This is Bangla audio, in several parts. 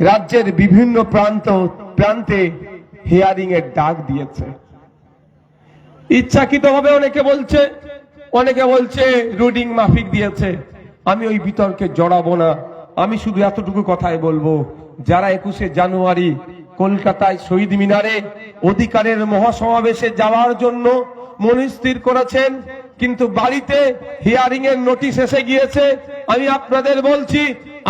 রাজ্যের বিভিন্ন প্রান্তে হিয়ারিং এর ডাক দিয়েছে। ইচ্ছাকৃতভাবে অনেকে বলছে রুডিং মাফিক দিয়েছে। আমি ওই বিতর্কে জড়াবো না। আমি শুধু এতটুকু কথাই বলবো, যারা 21শে জানুয়ারি কলকাতায় শহীদ মিনারে অধিকারের মহাসমাবেশে যাওয়ার জন্য মনস্থির করেছেন, কিন্তু বাড়িতে হিয়ারিং এর নোটিশ এসে গিয়েছে, আমি আপনাদের বলছি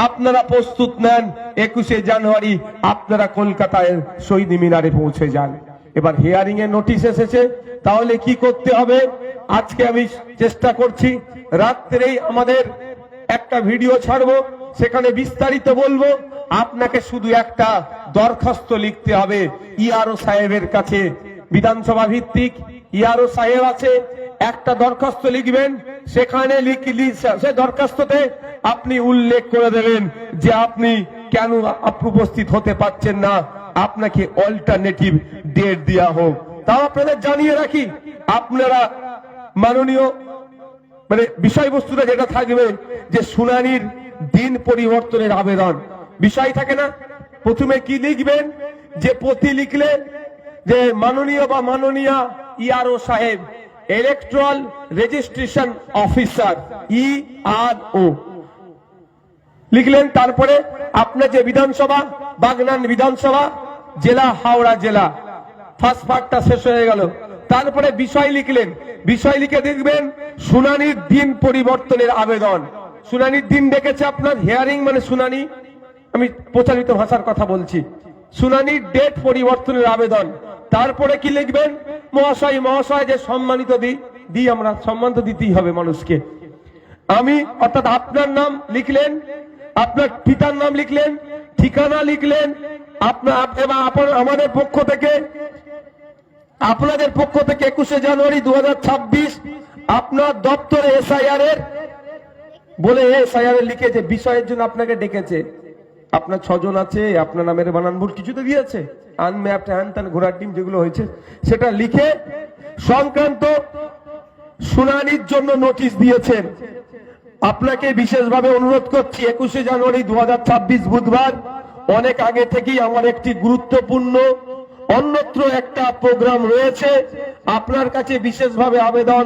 আপনারা প্রস্তুত নেন। 21শে জানুয়ারি আপনারা কলকাতায় শহীদ মিনারে পৌঁছে যান। এবার হিয়ারিং এর নোটিশ এসেছে, তাহলে কি করতে হবে? আজকে আমি চেষ্টা করছি রাত্রেই আমাদের একটা ভিডিও ছাড়বো, সেখানে বিস্তারিত বলবো। আপনাকে শুধু একটা দরখাস্ত লিখতে হবে ইআরও সাহেবের কাছে, বিধানসভা ভিত্তিক ইআরও সাহেব আছে, একটা দরখাস্ত লিখবেন। সেখানে সে দরখাস্ততে আপনি উল্লেখ করে দেবেন যে আপনি কেন উপস্থিত হতে পারছেন না, আপনাকে অল্টারনেটিভ ডেট দেওয়া হোক। তাও আপনাদের জানিয়ে রাখি, আপনারা মাননীয় বিষয়বস্তুটা যেটা থাকবে যে শুনানির দিন পরিবর্তনের আবেদন বিষয় থাকে না। প্রথমে কি লিখবেন, যে প্রতি লিখলে যে মাননীয় বা মাননীয়া ইআরও সাহেব, ইলেকট্রাল রেজিস্ট্রেশন অফিসার ইআরও লিখলেন। তারপরে আপনার যে বিধানসভা, বাগনান বিধানসভা, জেলা হাওড়া জেলা, ফার্স্ট পার্টটা শেষ হয়ে গেল। তারপরে বিষয় লিখলেন, বিষয় লিখে দেখবেন শুনানির দিন পরিবর্তনের আবেদন। শুনানির দিন ডেকেছে আপনার, হিয়ারিং মানে শুনানি, আমি প্রচারিত ভাষার কথা বলছি, শুনানির ডেট পরিবর্তনের আবেদন। তারপরে কি লিখবেন, মহাশয় যে সম্মানিত দিই আমরা, সম্মান তো দিতেই হবে মানুষকে। আমি অর্থাৎ আপনার নাম লিখলেন, আপনার পিতার নাম লিখলেন, ঠিকানা লিখলেন, আমাদের পক্ষ থেকে, আপনাদের পক্ষ থেকে 21শে জানুয়ারি 2026 আপনার দপ্তরে এসআইআর এর বলে এসআইআর এর লিখেছে, বিষয়ের জন্য আপনাকে ডেকেছে। আপনার 6 জন আছে, আপনার নামের বানান ভুল কিছুতে দিয়েছে, আনম্যাপড হ্যান ত্যান ঘোড়ার ডিম যেগুলো হয়েছে সেটা লিখে সংক্রান্ত শুনানির জন্য নোটিশ দিয়েছেন। আপনাকে বিশেষভাবে অনুরোধ করছি, 21শে জানুয়ারি 2026 বুধবার অনেক আগে থেকেই আমার একটি গুরুত্বপূর্ণ অন্যত্র একটা প্রোগ্রাম রয়েছে। আপনার কাছে বিশেষভাবে আবেদন,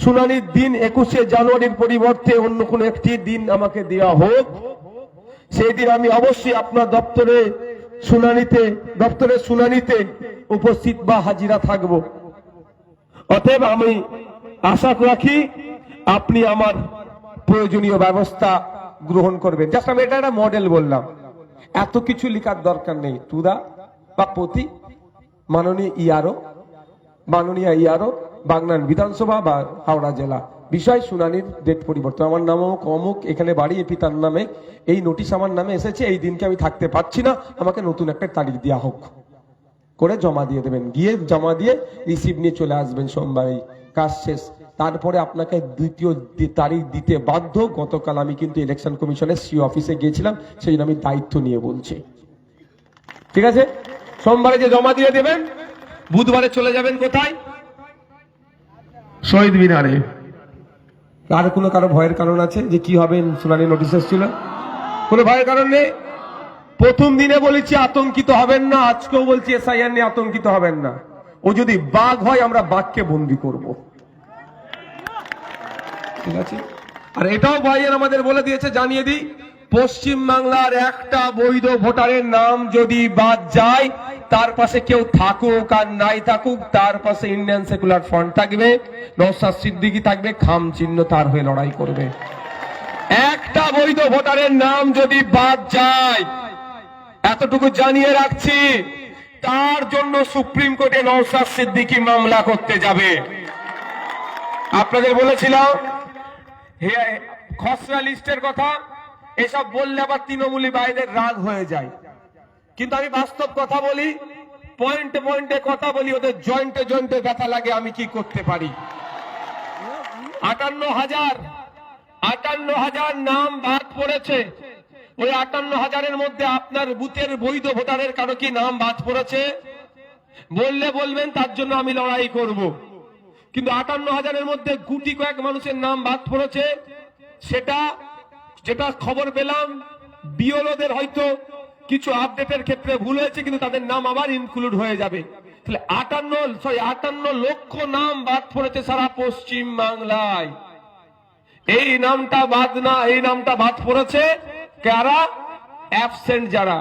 শুনানির দিন 21শে জানুয়ারির পরিবর্তে অন্য কোনো একটি দিন আমাকে দেওয়া হোক। সেই দিন আমি অবশ্যই আপনার দপ্তরের শুনানিতে উপস্থিত বা হাজিরা থাকব। অতএব আমি আশা রাখি আপনি আমার প্রয়োজনীয় ব্যবস্থা গ্রহণ করবেন। জাস্ট আমি এটা একটা মডেল বললাম, এত কিছু লেখার দরকার নেই। টুদা বা প্রতি মাননীয় ইআরও বাগনান বিধানসভা বা হাওড়া জেলা, বিষয় শুনানির ডেট পরিবর্তন। আমার নাম অমুক, এখানে বাড়ি, পিতার নামে এই নোটিশ আমার নামে এসেছে, এই দিনকে আমি থাকতে পারছি না, আমাকে নতুন একটা তারিখ দেওয়া হোক করে জমা দিয়ে দেবেন। গিয়ে জমা দিয়ে রিসিভ নিয়ে চলে আসবেন সোমবারই, কাজ শেষ। তারপরে আপনাকে দ্বিতীয় তারিখ দিতে বাধ্য। গতকাল আমি কিন্তু ইলেকশন কমিশনের সি অফিসে গিয়েছিলাম, সেই জন্য আমি দায়িত্ব নিয়ে বলছি। ঠিক আছে, সোমবারে যে জমা দিয়ে দেবেন, বুধবারে চলে যাবেন কোথায়? শহীদ মিনারে। আর কারো ভয়ের কারণ আছে যে কি হবে? শুনানি নোটিশ এসেছিল, কোনো ভয়ের কারণ নেই। প্রথম দিনে বলেছি আতঙ্কিত হবেন না, আজকেও বলছি এসআইআর নিয়ে আতঙ্কিত হবেন না। ও যদি বাঘ হয় আমরা বাঘকে বন্দি করব, ঠিক আছে? আর এটাও ভাইয়ের আমাদের বলে দিয়েছে, জানিয়ে দিই, পশ্চিম বাংলার একটা বৈধ ভোটারের নাম যদি বাদ যায়, তার পাশে কেউ থাকুক আর নাই থাকুক, তার পাশে ইন্ডিয়ান সেকুলার ফ্রন্ট থাকবে, নওশাদ সিদ্দিকী থাকবে, খাম চিহ্ন তার হয়ে লড়াই করবে। একটা বৈধ ভোটারের নাম যদি বাদ যায়, এতটুকু জানিয়ে রাখছি, তার জন্য সুপ্রিম কোর্টে নওশাদ সিদ্দিকী মামলা করতে যাবে। আপনাদের বলেছিলাম খসড়া লিস্টের কথা, এসব বললে আবার তৃণমূলী ভাইদের রাগ হয়ে যায়, কিন্তু আমি বাস্তব কথা বলি, পয়েন্টে কথা বলি, ওদের জয়েন্টে ব্যথা লাগে। আমি কি করতে পারি? 58,000 নাম বাদ পড়েছে। ওই 58,000-এর মধ্যে আপনার বুথের বৈধ ভোটারের কারো কি নাম বাদ পড়েছে? বললে বলবেন, তার জন্য আমি লড়াই করব। কিন্তু 58,000-এর মধ্যে গুটি কয়েক মানুষের নাম বাদ পড়েছে, সেটা যেটা খবর পেলাম বিওলোদের হয়তো কিছু আপডেটের ক্ষেত্রে ভুল হয়েছে, কিন্তু তাদের নাম আবার ইনক্লুড হয়ে যাবে। তাহলে 58 লক্ষ নাম বাদ পড়েছে সারা পশ্চিম বাংলায়। এই নামটা বাদ না, এই নামটা বাদ পড়েছে কারা? অ্যাবসেন্ট যারা,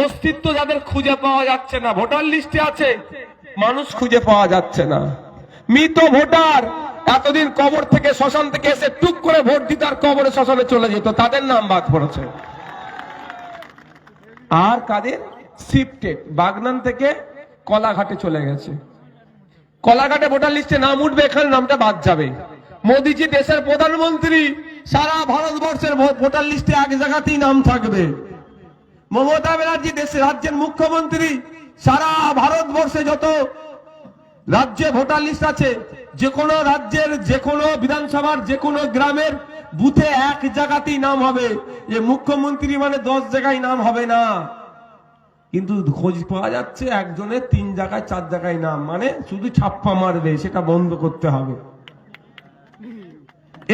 অস্তিত্ব যাদের খুঁজে পাওয়া যাচ্ছে না, ভোটার লিস্টে আছে মানুষ খুঁজে পাওয়া যাচ্ছে না। মৃত ভোটার এতদিন কবর থেকে শ্মশান থেকে এসে টুক করে ভোট দিতে আর কবরে শ্মশানে চলে যেত, তাদের নাম বাদ পড়েছে। আর কাদের? শিফটেড, বাগনান থেকে কলাঘাটে চলে গেছে। কলাঘাটে ভোটার লিস্টে নাম উঠবে, এখানে নামটা বাদ যাবে। মোদিজি দেশের প্রধানমন্ত্রী, সারা ভারতবর্ষের ভোটার লিস্টে এক জায়গাতেই নাম থাকবে। মমতা ব্যানার্জি দেশের রাজ্যের মুখ্যমন্ত্রী, সারা ভারতবর্ষে যত রাজ্যে ভোটার লিস্ট আছে, যে কোনো রাজ্যের যে কোনো বিধানসভার যে কোনো গ্রামের বুথে এক জায়গাতেই নাম হবে। যে মুখ্যমন্ত্রী মানে 10 জায়গায় নাম হবে না, কিন্তু খোঁজ পাওয়া যাচ্ছে একজনের 3 জায়গায় 4 জায়গায় নাম, মানে শুধু ছাপ্পা মারবে, সেটা বন্ধ করতে হবে।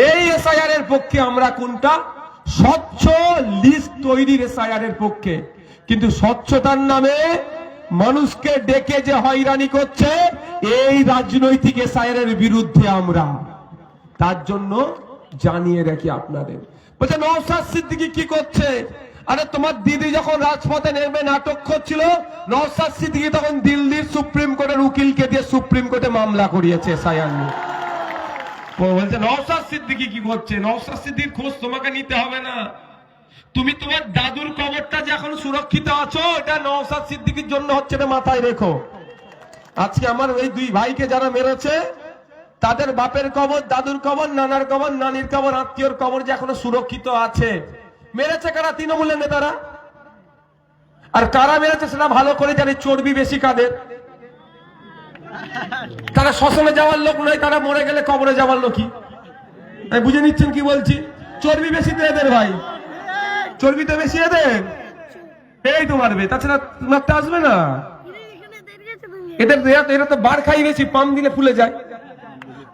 এই এসআইআর এর পক্ষে আমরা কোনটা? স্বচ্ছ লিস্ট তৈরির এসআইআর এর পক্ষে। কিন্তু স্বচ্ছতার নামে মানুষকে ডেকে যে হয়রানি করছে, এই রাজনৈতিক এসআইআর এর বিরুদ্ধে আমরা। তার জন্য জানিয়ে রাখি আপনাদের। বলছে নওশাদ সিদ্দিকী কি করছে? আরে তোমার দিদি যখন রাজপথে নেমে নাটক করছিল, নওশাদ সিদ্দিকী তখন দিল্লির সুপ্রিম কোর্টের উকিলকে দিয়ে সুপ্রিম কোর্টে মামলা করিয়েছে এসআইআর নিয়ে। বলছে নওশাদ সিদ্দিকী কি করছে? নওশাদ সিদ্দিকীর খোঁজ তোমাকে নিতে হবে না, তুমি তোমার দাদুর কবরটা যে এখন সুরক্ষিত আছো, এটা নওশাদ সিদ্দিকীর জন্য হচ্ছে, না মাথায় রেখো। আজকে আমার এই 2 ভাইকে যারা মেরেছে, তাদের বাপের কবর, দাদুর কবর, নানার কবর, নানির কবর, আত্মীয়র কবর যে এখনো সুরক্ষিত আছে। মেরেছে কারা? তৃণমূলের নেতারা। আর কারা মেরেছে সেটা ভালো করে জানি, চর্বি বেশি কাদের। তারা শ্মশানে যাওয়ার লোক নয়, তারা মরে গেলে কবরে যাওয়ার লোকই। বুঝে নিচ্ছেন কি বলছি? চর্বি বেশি তো এদের, ভাই চর্বি তো বেশি এদের, এই তো মারবে, তাছাড়া মারতে আসবে না। এরা তো বার খাই বেশি, পাম দিলে ফুলে যায়।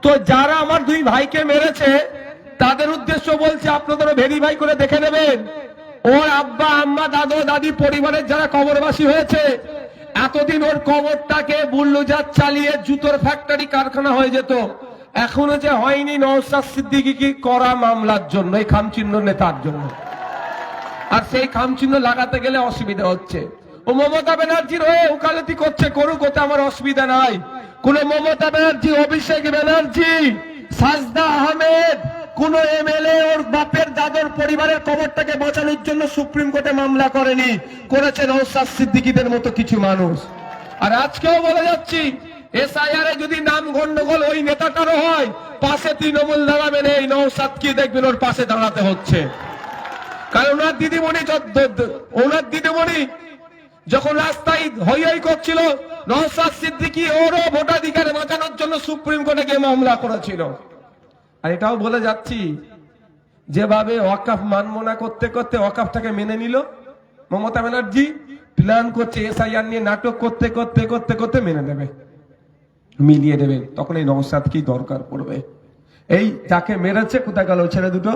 তো যারা আমার 2 ভাইকে মেরেছে, তাদের উদ্দেশ্য বলছে আপনাদেরও ভেরিফাই করে দেখে নেবেন, ওর আব্বা আম্মা দাদু দাদি পরিবারের যারা কবরবাসী হয়েছে, এতদিন ওর কবরটাকে বুলডোজার চালিয়ে জুতোর ফ্যাক্টরি কারখানা হয়ে যেত। এখনো যে হয়নি নওশাদ সিদ্দিকী করা মামলার জন্য, এই খামচিহ্ন নেতার জন্য। আর সেই খামচিহ্ন লাগাতে গেলে অসুবিধা হচ্ছে। ও মমতা ব্যানার্জির হয়ে ওকালতি করছে, করুক, ওতে আমার অসুবিধা নাই। কোন মমতা ব্যানার্জি, অভিষেক ব্যানার্জি, সাজদা আহমেদ, কোন এমএলএ ওর বাপের দাদুর পরিবারের কবরটাকে বাঁচানোর জন্য সুপ্রিম কোর্টে মামলা করেনি, করেছে নওশাদ সিদ্দিকীদের মতো কিছু মানুষ। আর আজকেও বলে যাচ্ছি, এসআইআর এ যদি নাম গন্ডগোল ওই নেতাটারও হয়, পাশে তৃণমূল দাঁড়াবেন, এই নওশাদ কি দেখবেন ওর পাশে দাঁড়াতে হচ্ছে। কারণ ওনার দিদিমণি যখন রাস্তায় হই করছিল, নওশাদ সিদ্দিকী ওরও ভোটাধিকার বাঁচানোর জন্য সুপ্রিম কোর্টে গিয়ে মামলা করেছিল। আর এটাও বলে যাচ্ছি, যেভাবে ওয়াকফ মানব না করতে করতে ওয়াকফটাকে মেনে নিল মমতা ব্যানার্জি, প্ল্যান করছে এসআইআর নিয়ে নাটক করতে করতে করতে করতে মেনে নেবে, মিলিয়ে দেবে। তখন এই নওশাদ কি দরকার পড়বে? এই যাকে মেরেছে কোথায় গেল ছেলে দুটো,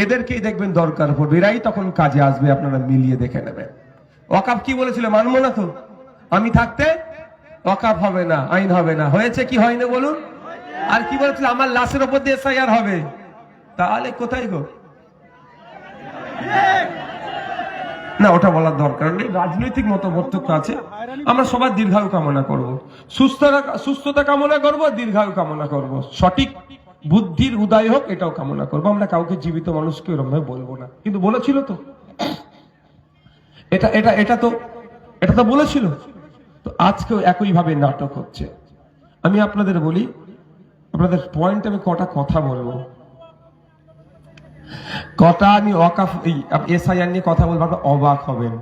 এদেরকেই দেখবেন দরকার পড়বে, এরাই তখন কাজে আসবে, আপনারা মিলিয়ে দেখে নেবেন। ওয়াকফ কি বলেছিল? মানবো না তো, আমি থাকতে ওয়াকফ হবে না, আইন হবে না। হয়েছে কি হয়নি বলুন? আর কি বলেছিল? আমার লাশের উপর দিয়ে এসআইআর হবে। তাহলে কোথায় গো? না, ওটা বলার দরকার নেই। রাজনৈতিক মতপার্থক্য আছে, আমরা সবার দীর্ঘায়ু কামনা করব, সুস্থতা কামনা করব, দীর্ঘায়ু কামনা করব, সঠিক বুদ্ধির উদয় হোক এটাও কামনা করবো। আমরা কাউকে জীবিত মানুষকে ওরকম ভাবে বলবো না, কিন্তু বলেছিল তো এটা তো বলেছিল তো, আজকেও একই ভাবে নাটক হচ্ছে। আমি আপনাদের বলি, আপনাদের পয়েন্ট আমি কটা কথা বলবো, আমি ওয়াকফ এসআইআর নিয়ে কথা বলবো, আপনারা অবাক হবেন।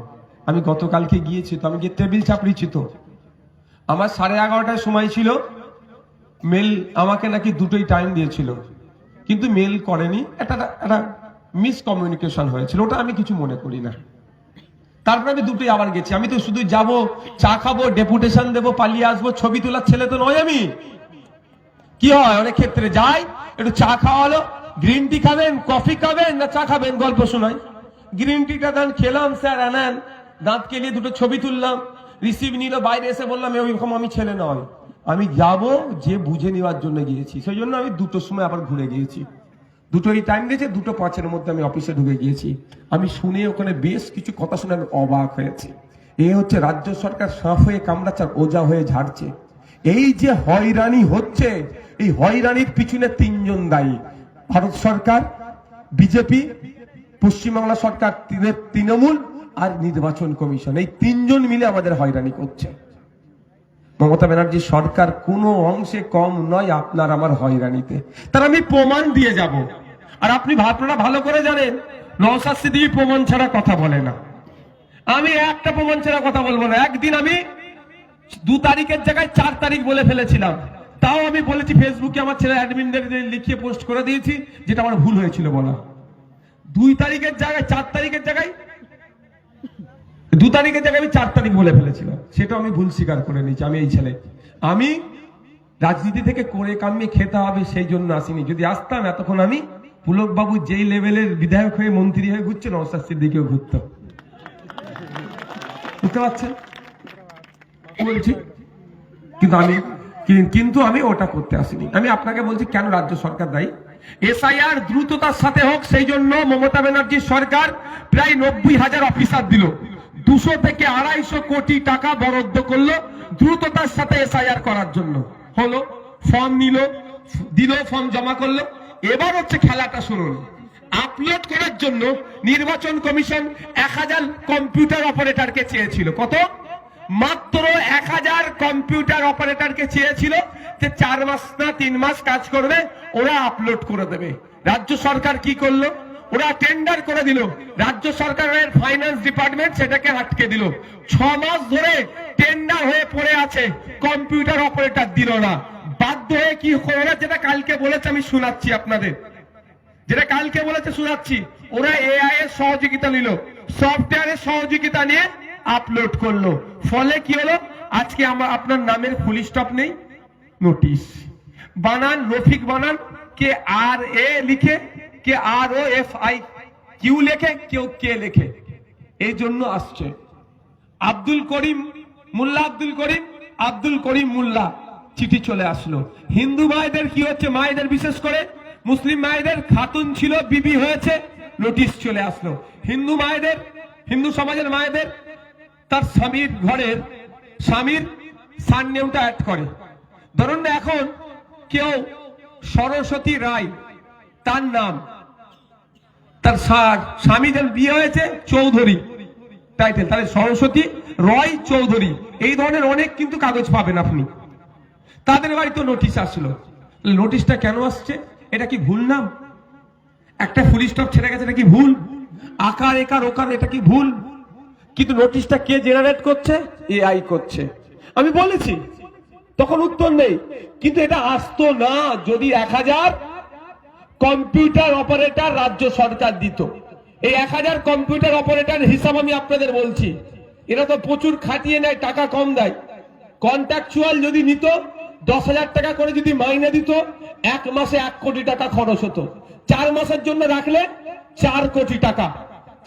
আমি গতকালকে গিয়েছি তো, আমি গিয়ে টেবিল চাপড়িয়েছি তো, আমার 11:30টায় সময় ছিল, মেল আমাকে নাকি 2টোই টাইম দিয়েছিল, কিন্তু মেল করেনি, একটা মিসকমিউনিকেশন হয়েছিল, ওটা আমি কিছু মনে করি না। তারপরে আমি 2টোই আবার গেছি। আমি তো শুধু যাব, চা খাবো, ডেপুটেশন দেবো, পালিয়ে আসবো, ছবি তোলার ছেলে তো নয় আমি। কি হয় অনেক ক্ষেত্রে যাই, একটু চা খাওয়ালো, গ্রিন টি খাবেন, কফি খাবেন, না চা খাবেন, গল্প শোনাই, গ্রিন টিটা দেন, খেলাম স্যার, আনেন, দাঁত কেলিয়ে দুটো ছবি তুললাম, রিসিভ নিল, বাইরে এসে বললাম ওইরকম আমি ছেলে নয়, আমি যাব যে বুঝে নেওয়ার জন্য গিয়েছি, সেই জন্য আমি 2টোর সময় আবার ঘুরে গিয়েছি। 2টোই টাইম দিয়েছে, 2:05 মধ্যে আমি অফিসে ঢুকে গিয়েছি। আমি শুনে ওখানে বেশ কিছু কথা শুনে আমি অবাক হয়েছি। এ হচ্ছে রাজ্য সরকার সাপ হয়ে কামড়াচ্ছে আর ওজা হয়ে ঝাড়ছে। এই যে হয়রানি হচ্ছে, এই হয়রানির পিছনে 3জন দায়ী। ভারত সরকার, বিজেপি, পশ্চিমবাংলা সরকার, তৃণমূল আর নির্বাচন কমিশন, এই 3জন মিলে আমাদের হয়রানি করছে। মমতা ব্যানার্জি সরকার কোনো অংশে কম নয় আপনার আমার হয়রানিতে, তার আমি প্রমাণ দিয়ে যাব। আর আপনারা ভালো করে জানেন নওশাদ সিদ্দিকী প্রমাণ ছাড়া কথা বলে না। আমি একটা প্রমাণ ছাড়া কথা বলবো না। একদিন আমি 2 তারিখের জায়গায় 4 তারিখ বলে ফেলেছিলাম, তাও আমি বলেছি ফেসবুকে, আমার ছেলে অ্যাডমিনদের লিখিয়ে পোস্ট করে দিয়েছি, যেটা আমার ভুল হয়েছিল বলা। 2 তারিখের জায়গায় 4 তারিখের জায়গায় 2 তারিখের জায়গায় আমি 4 তারিখ বলে ফেলেছিলাম, সেটা আমি ভুল স্বীকার করে নিয়েছি। আমি এই ছেলে, আমি রাজনীতি থেকে করে কামিয়ে খেতে হবে সেই জন্য আসিনি। যদি আসতাম এতক্ষণ আমি পুলক বাবু যেই লেভেলের বিধায়ক হয়ে মন্ত্রী হয়ে ঘুরছে, নওশাদ সিদ্দিকীও ঘুরত, বুঝতে পারছেন বলছি। কিন্তু আমি ওটা করতে আসিনি। আমি আপনাকে বলছি কেন রাজ্য সরকার দায়ী। এসআইআর দ্রুততার সাথে হোক সেই জন্য মমতা ব্যানার্জির সরকার প্রায় 90,000 অফিসার দিল, 200 থেকে 250 কোটি টাকা বরাদ্দ করলো দ্রুততার সাথে এসআইআর করার জন্য। হলো, ফর্ম দিল, ফর্ম জমা করলো। এবার হচ্ছে খেলাটা শুনুন। আপলোড করার জন্য নির্বাচন কমিশন 1000 কম্পিউটার অপারেটরকে চেয়েছিল। কত? মাত্র 1000 কম্পিউটার অপারেটরকে চেয়েছিল, যে 4 মাস না 3 মাস কাজ করবে, ওরা আপলোড করে দেবে। রাজ্য সরকার কি করলো? ওরা টেন্ডার করে দিল, রাজ্য সরকারের ফাইন্যান্স ডিপার্টমেন্ট সেটাকে আটকে দিল। 6 মাস ধরে টেন্ডার হয়ে পড়ে আছে, কম্পিউটার অপারেটর দিল না। বাধ্য হয়ে কি ওরা যেটা কালকে বলেছে আমি শোনাচ্ছি আপনাদের, যেটা কালকে বলেছে শোনাচ্ছি, ওরা এআই এর সহযোগিতা নিল, সফটওয়্যারের সহযোগিতা নিয়ে আপলোড করলো। ফলে কি হলো? আজকে আপনার নামের ফুল স্টপ নেই, নোটিশ। বানান রফিক বানান, কে আর এ লিখে, কে আর ও এফ আই কিউ লেখে, কেউ কে লেখে, এই জন্য আসছে। আব্দুল করিম মোল্লা চিঠি চলে আসলো। হিন্দু মায়েদের কি হচ্ছে, মায়েদের বিশেষ করে মুসলিম মায়েদের খাতুন ছিল, বিবি হয়েছে, নোটিশ চলে আসলো। হিন্দু সমাজের মায়েদের তার স্বামীর সারনেমটা অ্যাড করে। ধরুন না, এখন কেউ সরস্বতী রায় তার নাম, তার স্বামীদের বিয়ে হয়েছে চৌধুরী টাইটেল, তাহলে সরস্বতী রয় চৌধুরী, এই ধরনের অনেক কিন্তু কাগজ পাবেন আপনি। তাদের বাড়িতে নোটিশ আসলো। নোটিশটা কেন আসছে? এটা কি ভুল নাম? একটা ফুল স্টপ ছেড়ে গেছে, এটা কি ভুল? আকার একার ওকার, এটা কি ভুল? কিন্তু নোটিশটা কে জেনারেট করছে? এআই করছে। আমি বলেছি, তখন উত্তর নেই। কিন্তু এটা আসতো না যদি 1000 কম্পিউটার অপারেটর রাজ্য সরকার দিত। এই 1000 কম্পিউটার অপারেটর হিসাব আমি আপনাদের বলছি, এরা তো প্রচুর খাটিয়ে নেয়, টাকা কম দেয়। কন্ট্রাকচুয়াল যদি নিত, 10,000 টাকা করে যদি মাইনে দিত, 1 মাসে 1 কোটি টাকা খরচ হতো। 4 মাসের জন্য রাখলে 4 কোটি টাকা,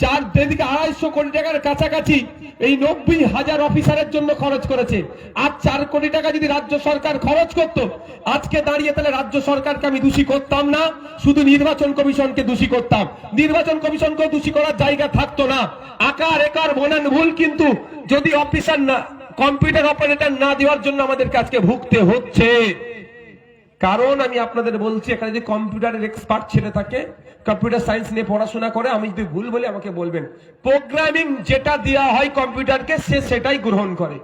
250 কোটি টাকার কাছাকাছি এই 90,000 অফিসারের জন্য খরচ করেছে। আর 4 কোটি টাকা যদি রাজ্য সরকার খরচ করত, আজকে দাঁড়িয়ে তাহলে রাজ্য সরকারকে আমি দোষী করতাম না, শুধু নির্বাচন কমিশনকে দোষী করতাম। নির্বাচন কমিশনকে দোষী করার জায়গা থাকতো না। আকার একার বানান ভুল, কিন্তু যদি অফিসার না, কম্পিউটার অপারেটর না দেওয়ার জন্য আমাদেরকে আজকে ভুগতে হচ্ছে। কারণ আমি আপনাদের বলছি, এখানে যে কম্পিউটারের এক্সপার্ট ছেলে থাকে, কম্পিউটার সায়েন্স নিয়ে পড়াশোনা করে, আমি যদি ভুল বলি আমাকে বলবেন। প্রোগ্রামিং যেটা দেওয়া হয় কম্পিউটারকে, সে সেটাই গ্রহণ করে।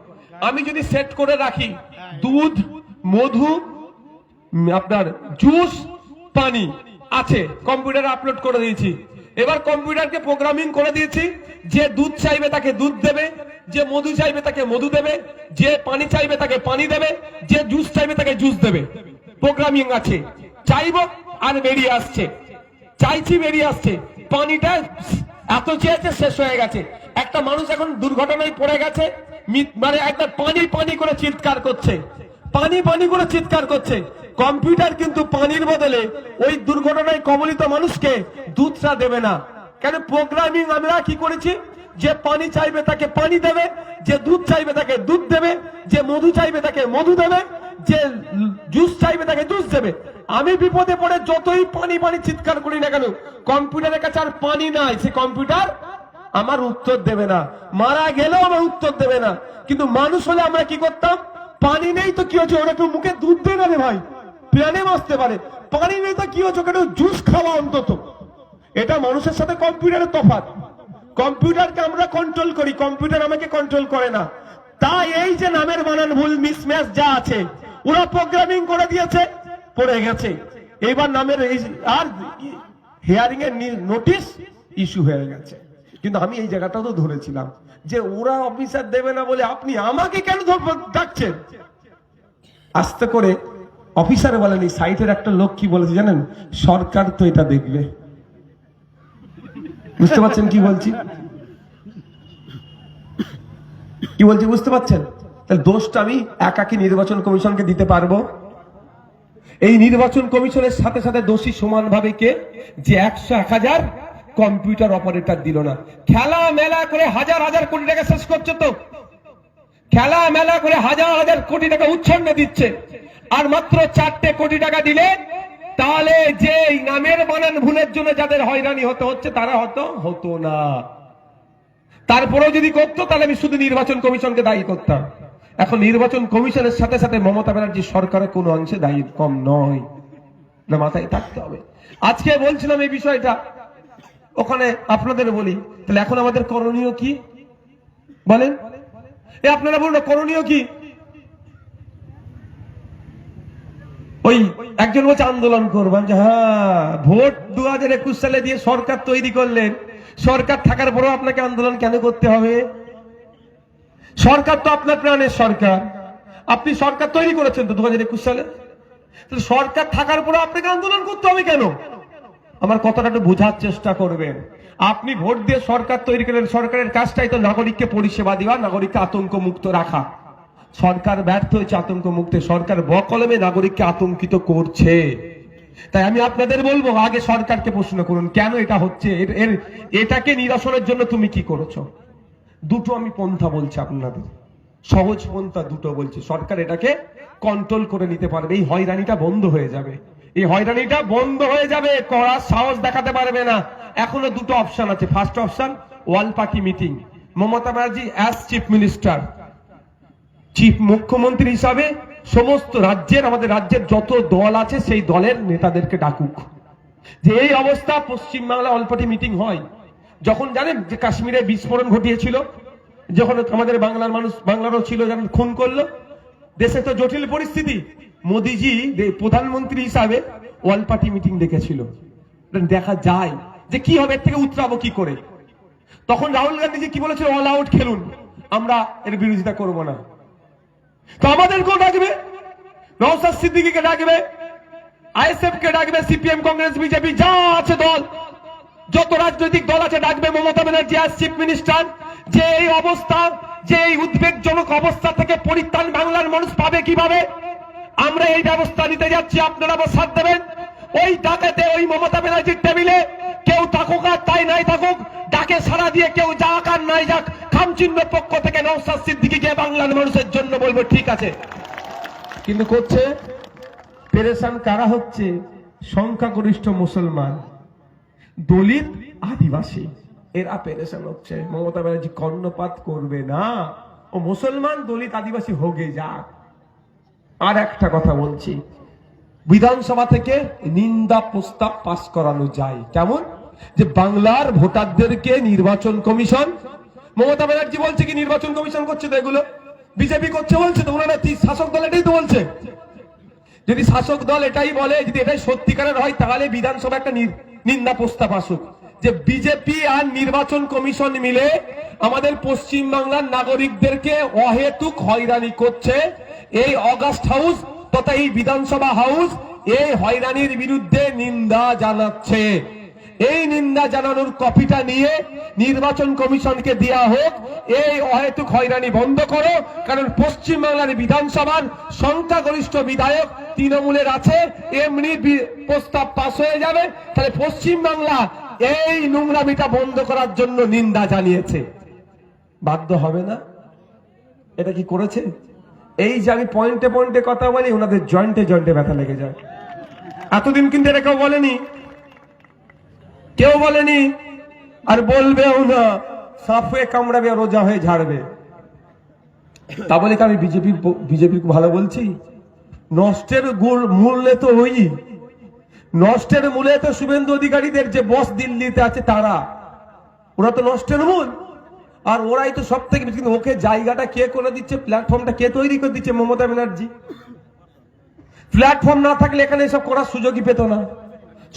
আমি যদি সেট করে রাখি দুধ, মধু, আপনার জুস, পানি আছে, কম্পিউটারে আপলোড করে দিয়েছি। এবার কম্পিউটারকে প্রোগ্রামিং করে দিয়েছি, যে দুধ চাইবে তাকে দুধ দেবে, যে মধু চাইবে তাকে মধু দেবে, যে পানি চাইবে তাকে পানি দেবে, যে জুস চাইবে তাকে জুস দেবে। প্রোগ্রামিং আছে, চাইবো আর বেরিয়ে আসছে, চাইছি বেরিয়ে আসছে। পানিটা এত চেয়েছে, শেষ হয়ে গেছে। একটা মানুষ এখন দুর্ঘটনায় পড়ে গেছে, মানে একটা পানি করে চিৎকার করছে, পানি করে চিৎকার করছে। কম্পিউটার কিন্তু পানির বদলে ওই দুর্ঘটনায় কবলিত মানুষকে দুধটা দেবে না, কেন প্রোগ্রামিং আমরা কি করেছি, যে পানি চাইবে তাকে পানি দেবে, যে দুধ চাইবে তাকে দুধ দেবে, যে মধু চাইবে তাকে মধু দেবে, যে জুস চাইবে তাকে জুস দেবে। আমি বিপদে পড়ে যতই পানি পানি চিৎকার করি না কেন, কম্পিউটারের কাছে আর পানি নাই, সে কম্পিউটার আমার উত্তর দেবে না, মারা গেলেও আমার উত্তর দেবে না। কিন্তু মানুষ হলে আমরা কি করতাম, পানি নেই তো কি হচ্ছে, ওরা একটু মুখে দুধ দে না রে ভাই, প্রাণে বাঁচতে পারে। পানি নেই তো কি হচ্ছে, কেন জুস খাওয়া অন্তত। এটা মানুষের সাথে কম্পিউটারের তফাৎ। কম্পিউটারকে আমরা কন্ট্রোল করি, কম্পিউটার আমাকে কন্ট্রোল করে না। তাই এই যে নামের বানান ভুল মিসম্যাচ যা আছে, ওরা প্রোগ্রামিং করে দিয়েছে, পড়ে গেছে। এইবার নামের আর হিয়ারিং এর নোটিশ ইস্যু হয়ে গেছে। কিন্তু আমি এই জায়গাটা তো ধরেছিলাম যে ওরা অফিসার দেবে না বলে আপনি আমাকে কেন ডাকছেন। আস্তে করে অফিসার বলেনি, সাইটের একটা লোক কি বলেছে জানেন, সরকার তো এটা দেখবে। বুঝতে পারছেন কি বলছি, কি বলছি বুঝতে পারছেন? তাহলে দোষটা আমি একাকি নির্বাচন কমিশনকে দিতে পারবো? এই নির্বাচন কমিশনের সাথে সাথে দোষী সমানভাবে কে, যে 100-1000 কম্পিউটার অপারেটর দিল না। খেলা মেলা করে হাজার হাজার কোটি টাকা শেষ করছে, তো খেলা মেলা করে হাজার হাজার কোটি টাকা উচ্ছন্নে দিচ্ছে, আর মাত্র 4টে কোটি টাকা দিলে তাহলে যে নামের বানান ভুলের জন্য যাদের হয়রানি হতে হচ্ছে তারা হতো না। তারপরেও যদি করতো তাহলে আমি শুধু নির্বাচন কমিশনকে দায়ী করতাম। এখন নির্বাচন কমিশনের সাথে সাথে মমতা ব্যানার্জি সরকারের কোনো অংশে দায়ী কম নয়, না মাথায় থাকতে হবে। আজকে বলছিলাম এই বিষয়টা, ওখানে আপনাদের বলি, তাহলে এখন আমাদের করণীয় কি বলেন? আপনারা বলুন করণীয় কি? ওই একজন বলছে আন্দোলন করবেন, যে হ্যাঁ ভোট 2021 সালে দিয়ে সরকার তৈরি করলেন, সরকার থাকার পরেও আপনাকে আন্দোলন কেন করতে হবে? সরকার তো আপনার প্রাণের সরকার, আপনি সরকার তৈরি করেছেন তো 2021 সালে, সরকার থাকার পরেও আপনাকে আন্দোলন করতে হবে কেন? আমার কথাটা একটু বোঝার চেষ্টা করবেন। আপনি ভোট দিয়ে সরকার তৈরি করলেন, সরকারের কাজটাই তো নাগরিককে পরিষেবা দেওয়া, নাগরিককে আতঙ্ক মুক্ত রাখা। সরকার ব্যর্থ হয়েছে আতঙ্ক মুক্তে, সরকার বকলমে নাগরিককে আতঙ্কিত করছে। তাই আমি আপনাদের বলবো, আগে সরকারকে প্রশ্ন করুন কেন এটা হচ্ছে, এটাকে নিরসনের জন্য তুমি কি করেছো। দুটো আমি পন্থা বলছি আপনাদের, সহজ পন্থা দুটো বলছি। সরকার এটাকে কন্ট্রোল করে নিতে পারবে, এই হয়রানিটা বন্ধ হয়ে যাবে, এই হয়রানিটা বন্ধ হয়ে যাবে, করার সাহস দেখাতে পারবে না। এখনো দুটো অপশন আছে। First option, wall party meeting. Mamata Banerjee as chief minister, chief মুখ্যমন্ত্রী হিসাবে সমস্ত রাজ্যের, আমাদের রাজ্যের যত দল আছে সেই দলের নেতাদেরকে ডাকুক, যে এই অবস্থা পশ্চিমবাংলা অল পার্টি মিটিং হয়। যখন জানেন যে কাশ্মীরে বিস্ফোরণ ঘটিয়েছিল, যখন আমাদের বাংলার মানুষ, বাংলারও ছিল, যখন খুন করলো, দেশে তো জটিল পরিস্থিতি, মোদিজি প্রধানমন্ত্রী হিসাবে অল পার্টি মিটিং ডেকেছিল। দেখা যায় যে কি হবে, এর থেকে উতরাবো কি করে। তখন রাহুল গান্ধীজি কি বলেছিল, অল আউট খেলুন, আমরা এর বিরোধিতা করব না। তো আমাদেরকেও ডাকবে, নওশাদ সিদ্দিকীকে ডাকবে, আইএসএফ কে ডাকবে, সিপিএম, কংগ্রেস, বিজেপি যা আছে দল, যত রাজনৈতিক দল আছে ডাকবে Mamata Banerjee as chief minister. যে এই অবস্থা, যে এই উদ্বেগজনক অবস্থা থেকে পরিত্রাণ বাংলার মানুষ পাবে কিভাবে, আমরা এই ব্যবস্থা নিতে যাচ্ছি, আপনারা সাথ দেবেন। ওই ডাকাতে, ওই মমতা ব্যানার্জির টেবিলে কেউ থাকুক আর তাই নাই থাকুক, ডাকে সাড়া দিয়ে কেউ যাক আর নাই যাক, খামচিহ্ন পক্ষ থেকে নওশাদ সিদ্দিকীকে বাংলার মানুষের জন্য বলবো ঠিক আছে। কিন্তু করছে পেরেশান কারা হচ্ছে, সংখ্যাগরিষ্ঠ মুসলমান, দলিত, আদিবাসী, এরা পেরেশান হচ্ছে। মমতা ব্যানার্জি কর্ণপাত করবে না, ও মুসলমান, দলিত, আদিবাসী হোগে যাক। আর একটা কথা বলছি, বিধানসভা থেকে নিন্দা প্রস্তাব পাস করানো যায়, কেমন? যে বাংলার ভোটারদেরকে নির্বাচন কমিশন, মমতা ব্যানার্জি বলছে কি নির্বাচন কমিশন করছে তো, এগুলো বিজেপি করছে বলছে তো, ওনারা শাসক দল এটাই তো বলছে। যদি শাসক দল এটাই বলে, যদি এটাই সত্যিকারের হয়, তাহলে বিধানসভা একটা নিন্দা প্রস্তাব আসুক, যে বিজেপি আর নির্বাচন কমিশন মিলে আমাদের পশ্চিম বাংলার নাগরিকদেরকে অহেতুক হয়রানি করছে। এই অগাস্ট হাউস তথা এই বিধানসভা হাউস এই হয়রানির বিরুদ্ধে নিন্দা জানাচ্ছে। এই নিন্দা জানানোর কপিটা নিয়ে নির্বাচন কমিশনকে দেয়া হোক, এই অহেতুক হয়রানি বন্ধ করো। কারণ পশ্চিম বাংলার বিধানসভার সংখ্যাগরিষ্ঠ বিধায়ক তৃণমূলের আছে, এমনি প্রস্তাব পাস হয়ে যাবে, তাহলে পশ্চিম বাংলা এই নোংরামিটা বন্ধ করার জন্য নিন্দা জানিয়েছে। বাধ্য হবে না? এটা কি করেছে? এই যে আমি পয়েন্টে পয়েন্টে কথা বলি, ওনাদের জয়েন্টে জয়েন্টে ব্যথা লেগে যায়। এতদিন কিন্তু এটা কেউ বলেনি, কেউ বলেনি, আর বলবেও না। সাপ হয়ে কামড়াবে আর রোজা হয়ে ঝাড়বে। তা বলে কি আমি বিজেপি ভালো বলছি? নষ্টের মূলে তো ওই নষ্টের মূলে তো শুভেন্দু অধিকারীদের যে বস দিল্লিতে আছে তারা, ওরা তো নষ্টের মূল। আর ওরাই তো সব থেকে বেশি। ওকে জায়গাটা কে করে দিচ্ছে, প্ল্যাটফর্মটা কে তৈরি করে দিচ্ছে? মমতা ব্যানার্জি। প্ল্যাটফর্ম না থাকলে এখানে এসব করার সুযোগই পেত না।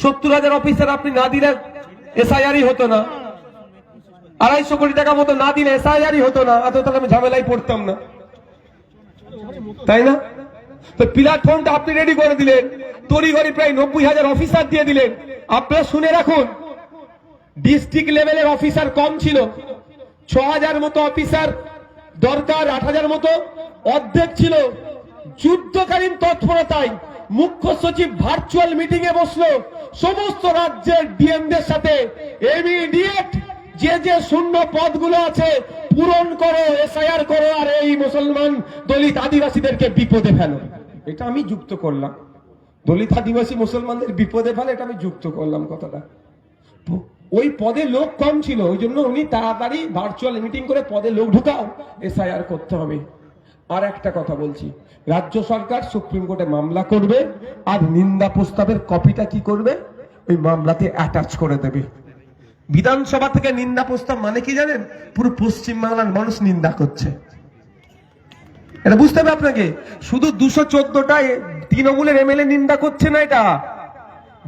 70,000 অফিসার আপনি না দিলে এসআইআরই হতো না। 250 কোটি টাকা মতো না দিলে এসআইআরই হতো না। এত তাহলে আমি ঝামেলাই পড়তাম না, তাই না? তো প্ল্যাটফর্মটা আপনি রেডি করে দিলেন, তড়িঘড়ি প্রায় 90,000 অফিসার দিয়ে দিলেন। আপনারা শুনে রাখুন, ডিস্ট্রিক্ট লেভেলের অফিসার কম ছিল, 6,000 মতো অফিসার দরকার, 8,000 মতো অর্ধেক ছিল। যুদ্ধকালীন তৎপরতায় মুখ্য সচিব ভার্চুয়াল মিটিং এ বসলো, সমস্ত রাজ্যের ডিএমদের সাথে ইমিডিয়েট যে যে শূন্য পদগুলো আছে পূরণ করো, এসআইআর করো, আর এই মুসলমান দলিত আদিবাসীদেরকে বিপদে ফেলো। এটা আমি যুক্ত করলাম, দলিত আদিবাসী মুসলমানদের বিপদে ফেলে, এটা আমি যুক্ত করলাম কথাটা। ওই পদে লোক কম ছিল, ওই জন্য উনি তাড়াতাড়ি ভার্চুয়াল মিটিং করে পদে লোক ঢুকাও, এসআইআর করতে হবে। আর একটা কথা বলছি, রাজ্য সরকার সুপ্রিম কোর্টে মামলা করবে, আর নিন্দা প্রস্তাবের কপিটা কি করবে, ওই মামলাতে অ্যাটাচ করে দেবে। বিধানসভা থেকে নিন্দা প্রস্তাব মানে কি জানেন? পুরো পশ্চিমবাংলার মানুষ নিন্দা করছে, এটা বুঝতে হবে আপনাকে। শুধু 214টায় তৃণমূলের এমএলএ নিন্দা করছে না, এটা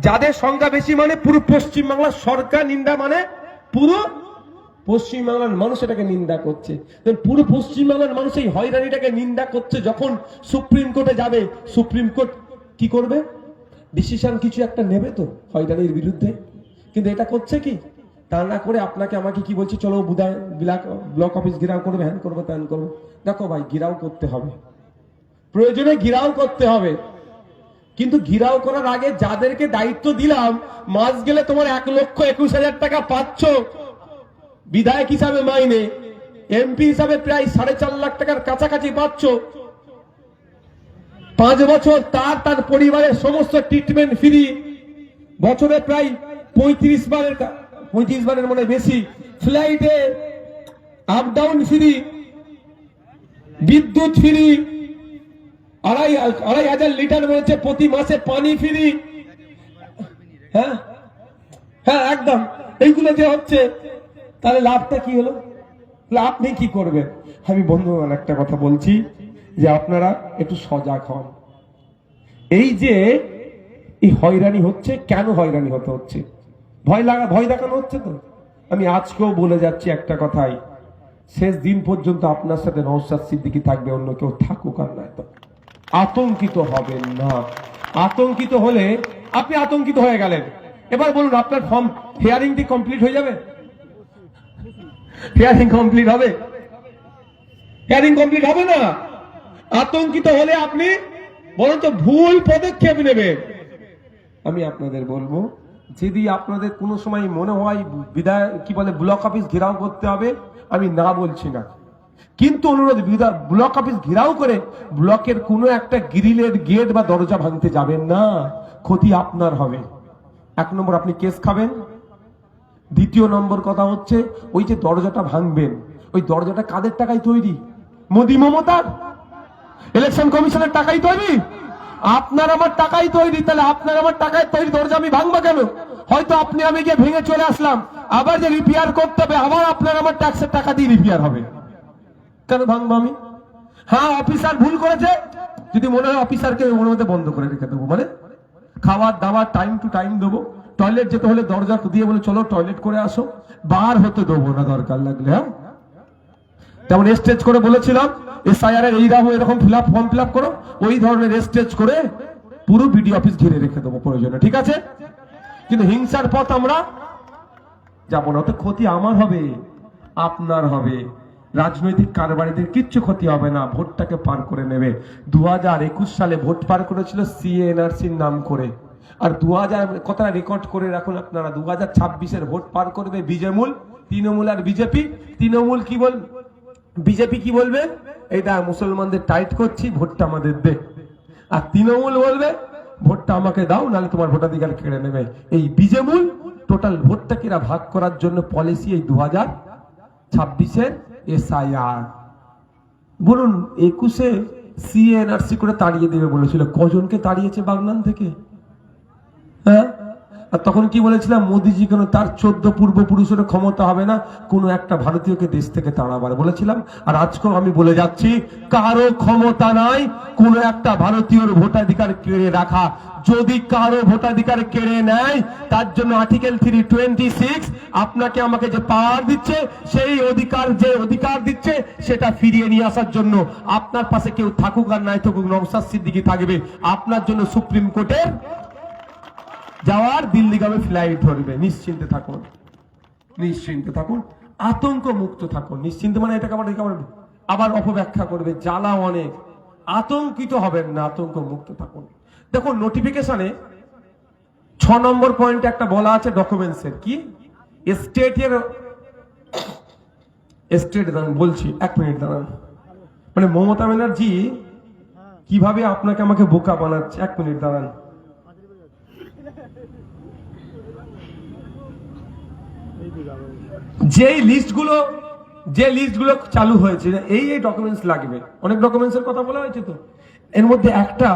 যাদের সংখ্যা বেশি মানে পুরো পশ্চিমবাংলার সরকার নিন্দা, মানে পুরো পশ্চিমবাংলার মানুষ এটাকে নিন্দা করছে। পুরো পশ্চিমবাংলার মানুষ এই হয়রানিটাকে নিন্দা করছে। যখন সুপ্রিম কোর্টে যাবে, সুপ্রিম কোর্ট কি করবে? ডিসিশন কিছু একটা নেবে তো হয়রানির বিরুদ্ধে। কিন্তু এটা করছে কি? তা না করে আপনাকে আমাকে কি বলছে, চলো ব্লক অফিস ঘেরাও করবে, হ্যান করবো ত্যান করবো। দেখো ভাই, ঘেরাও করতে হবে, প্রয়োজনে ঘেরাও করতে হবে, কিন্তু ঘেরাও করার আগে যাদেরকে দায়িত্ব দিলাম, মাস গেলে তোমার 1,21,000 টাকা পাচ্ছ বিধায়ক হিসাবে মাইনে, এমপি হিসাবে প্রায় 4.5 লাখ টাকার কাছাকাছি পাচ্ছ, 5 বছর তার পরিবারের সমস্ত ট্রিটমেন্ট ফ্রি, বছরে প্রায় 35 বারের মনে বেশি, ফ্লাইটে আপ ডাউন ফ্রি, বিদ্যুৎ ফ্রি, 2,500 লিটার রয়েছে প্রতি মাসে পানি ফ্রি। হ্যাঁ হ্যাঁ একদম। এইগুলো যে হচ্ছে, তাহলে লাভটা কি হলো? আপনি কি করবেন? আমি বন্ধুগণ একটা কথা বলছি, যে আপনারা একটু সজাগ হন। এই যে এই হয়রানি হচ্ছে, কেন হয়রানি হচ্ছে? ভয় দেখানো হচ্ছে তো। আমি আজকেও বলে যাচ্ছি একটা কথাই, শেষ দিন পর্যন্ত আপনার সাথে নওশাদ সিদ্দিকী থাকবে, অন্য কেউ থাকুক আর না। আতঙ্কিত হবেন না। আতঙ্কিত হলে আপনি আতঙ্কিত হয়ে গেলেন। এবার বলুন, আপনার ফর্ম হিয়ারিংটি কমপ্লিট হয়ে যাবে? হিয়ারিং কমপ্লিট হবে? হিয়ারিং কমপ্লিট হবে না। আতঙ্কিত হলে আপনি বরঞ্চ ভুল পদক্ষেপ নেবেন। আমি আপনাদের বলবো, যদি আপনাদের কোনো সময় মনে হয় ব্লক অফিস ঘেরাও করতে হবে, আমি না বলছি না, কিন্তু অনুরোধ, ব্লক অফিস ঘেরাও করে ব্লকের কোনো একটা গ্রিলের গেট বা দরজা ভাঙতে যাবেন না, ক্ষতি আপনার হবে। 1 নম্বর আপনি কেস খাবেন। 2 নম্বর কথা হচ্ছে, ওই যে দরজাটা ভাঙবেন, ওই দরজাটা কাদের টাকায় তৈরি? মোদি মমতার ইলেকশন কমিশনের টাকাই তৈরি? আপনার আমার টাকাই তৈরি। তাহলে আপনার আমার টাকায় তৈরি দরজা আমি ভাঙবো কেন? হয়তো আপনি আমি গিয়ে ভেঙে চলে আসলাম, আবার যে রিপেয়ার করতে হবে, আবার আপনার আমার ট্যাক্সের টাকা দিয়ে রিপেয়ার হবে, কেন ভাঙবো আমি? হ্যাঁ, অফিসার ভুল করেছে, যদি মনে হয় অফিসারকে মনের মধ্যে বন্ধ করে রেখে দেবো, মানে খাবার দাবার টাইম টু টাইম দেবো। টয়লেট যেতে হলে দরজা দিয়ে বলে চলো টয়লেট করে আসো, বার হতে দেবো না দরকার লাগলে। হ্যাঁ, তেমন স্টেজ করে বলেছিলাম এসআইআর এর এরকম ফর্ম ফিল আপ করো, ওই ধরনের স্টেজ করে পুরো বিডিও অফিস ঘিরে রেখে দেবো প্রয়োজনে, ঠিক আছে? কিন্তু হিংসার পথ আমরা যাবো না। তো ক্ষতি আমার হবে, আপনার হবে, রাজনৈতিক কারবারিদের কিচ্ছু ক্ষতি হবে না, ভোটটাকে পার করে নেবে। 2021 সালে ভোট পার করেছিল সিএনআরসির নাম করে, আর 2000 কথাটা রেকর্ড করে রাখুন আপনারা, 2026-এর ভোট পার করবে বিজেমূল, তৃণমূল আর বিজেপি। তৃণমূল কি বল, বিজেপি কি বলবে, এইটা মুসলমানদের টাইট করছি, ভোটটা আমাদের দে। আর তৃণমূল বলবে ভোটটা আমাকে দাও, নাহলে তোমার ভোটাধিকার কেড়ে নেবে। এই বিজেমূল টোটাল ভোটটাকে এরা ভাগ করার জন্য পলিসি এই 2026-এর SIR। বলুন 21-এ CNRC করে তাড়িয়ে দেবে বলেছিল, কজনকে তাড়িয়েছে বাগনান থেকে? হ্যাঁ, আর তখন কি বলেছিলাম, মোদিজি কেন তার 14 পূর্বপুরুষের ক্ষমতা হবে না কোনো একটা ভারতীয়কে দেশ থেকে তাড়াবার বলেছিলাম। আর আজকেও আমি বলে যাচ্ছি, কারো ক্ষমতা নাই কোনো একটা ভারতীয়র ভোটাধিকার কেড়ে রাখা। যদি কারো ভোটাধিকার কেড়ে নেয়, তার জন্য আর্টিকেল 326 আপনাকে আমাকে যে পাওয়ার দিচ্ছে, সেই অধিকার, যে অধিকার দিচ্ছে সেটা ফিরিয়ে নিয়ে আসার জন্য আপনার পাশে কেউ থাকুক আর নাই থাকুক, নওশাদ সিদ্দিকী থাকবে আপনার জন্য সুপ্রিম কোর্টের যাওয়ার, দিল্লিগামে ফ্লাইট ধরবে। নিশ্চিন্তে থাকুন, নিশ্চিন্তে থাকুন, আতঙ্ক মুক্ত থাকুন। নিশ্চিন্তে মানে এটাকে আবার অপব্যাখ্যা করবে, জ্বালা অনেক। আতঙ্কিত হবেন না, আতঙ্ক মুক্ত থাকুন। দেখুন নোটিফিকেশনে 6 নম্বর পয়েন্টে একটা বলা আছে ডকুমেন্টসের, কি স্টেটের, স্টেট দাঁড়ান বলছি, 1 মিনিট দাঁড়ান। মানে মমতা ব্যানার্জি কিভাবে আপনাকে আমাকে বোকা বানাচ্ছে, 1 মিনিট দাঁড়ান। যে লিস্টগুলো চালু হয়েছে, এই ডকুমেন্টস লাগবে, অনেক ডকুমেন্টসের কথা বলা হয়েছে। তো এর মধ্যে একটা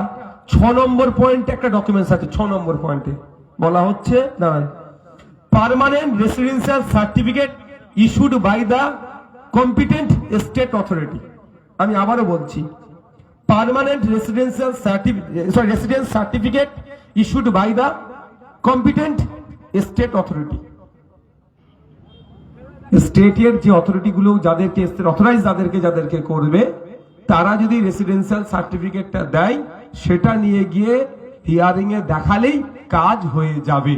6 নম্বর পয়েন্টে একটা ডকুমেন্টস আছে। 6 নম্বর পয়েন্টে বলা হচ্ছে, দাঁড়ান, permanent residential certificate issued by the competent state authority. আমি আবারও বলছি, permanent residential residence certificate issued by the competent state authority. স্টেটের যে অথরিটি গুলো যাদেরকে অথরাইজ যাদেরকে করবে, তারা যদি রেসিডেন্সিয়াল সার্টিফিকেটটা দেয়, সেটা নিয়ে গিয়ে হিয়ারিং এ দেখালেই কাজ হয়ে যাবে।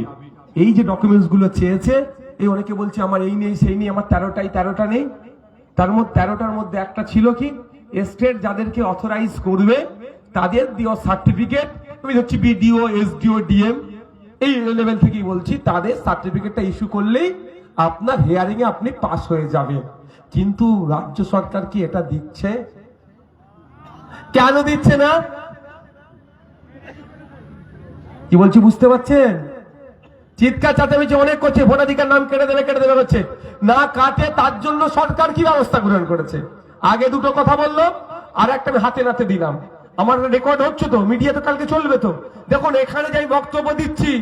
এই যে ডকুমেন্টস গুলো চেয়েছে, এই অনেকে বলছে আমার এই নেই সেই নেই, আমার 13টা নেই। তার মধ্যে 13টার মধ্যে একটা ছিল কি, স্টেট যাদেরকে অথরাইজ করবে তাদের দেওয়া সার্টিফিকেট, আমি হচ্ছে বিডিও, এসডিও, ডিএম, এই লেভেল থেকেই বলছি, তাদের সার্টিফিকেটটা ইস্যু করলেই আপনার হিয়ারিং এ আপনি পাস হয়ে যাবেন। কিন্তু রাজ্য সরকার কি এটা দিচ্ছে? কেন দিচ্ছে না? কি বলছি বুঝতে পারছেন? চিৎকার চাচামেচি অনেক করছে, ভোটাধিকার নাম কেটে দেবে করছে, না কাটে তার জন্য সরকার কি ব্যবস্থা গ্রহণ করেছে। আগে দুটো কথা বললো, আর একটা আমি হাতে নাতে দিলাম, আমার রেকর্ড হচ্ছে তো, মিডিয়া তো কালকে চলবে তো। দেখুন এখানে যাই বক্তব্য দিচ্ছি,